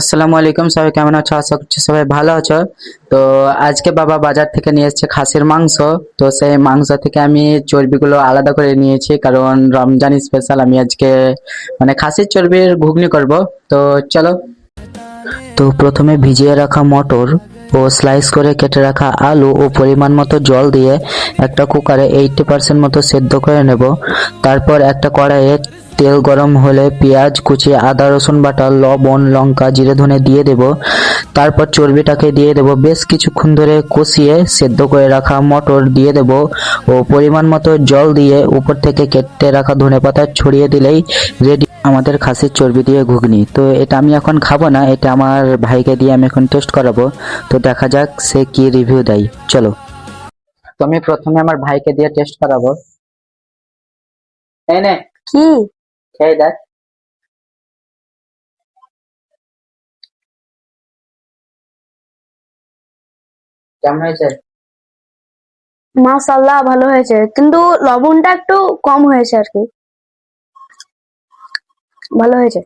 আসসালামু আলাইকুম, সবাই কেমন আছো? আশা করছি সবাই ভালো আছো। তো আজকে বাবা বাজার থেকে নিয়ে এসেছে খাসির মাংস। তো সেই মাংস থেকে আমি চর্বিগুলো আলাদা করে নিয়েছি, কারণ রমজান স্পেশাল আমি আজকে মানে খাসির চর্বির ঘুগনি করব। তো চলো। তো প্রথমে ভিজিয়ে রাখা মটর ও স্লাইস করে কেটে রাখা আলু ও পরিমাণ মতো জল দিয়ে একটা কুকারে 80% মতো সেদ্ধ করে নেব। তারপর একটা কড়াইয়ে তেল গরম হলে পেঁয়াজ কুচি, আদা রসুন বাটা, লবণ, লঙ্কা, জিরে ধনে দিয়ে দেব। তারপর চর্বিটাকে দিয়ে দেব। বেশ কিছুক্ষণ ধরে কষিয়ে সেদ্ধ করে রাখা মটর দিয়ে দেব ও পরিমাণ মতো জল দিয়ে উপর থেকে কেটে রাখা ধনেপাতা ছড়িয়ে দিলেই রেডি আমাদের খাসির চর্বি দিয়ে ঘুগনি। তো এটা আমি এখন খাবো না, এটা আমার ভাইকে দিয়ে আমি এখন টেস্ট করাবো। তো দেখা যাক সে কি রিভিউ দেয়, চলো। তো আমি প্রথমে আমার ভাইকে দিয়ে টেস্ট করাবো। এই নে, কি? খেয়ে দেখ কেমন হয়েছে। মাশাআল্লাহ, ভালো হয়েছে, কিন্তু লবণটা একটু কম হয়েছে আর কি। ভালো হয়েছে।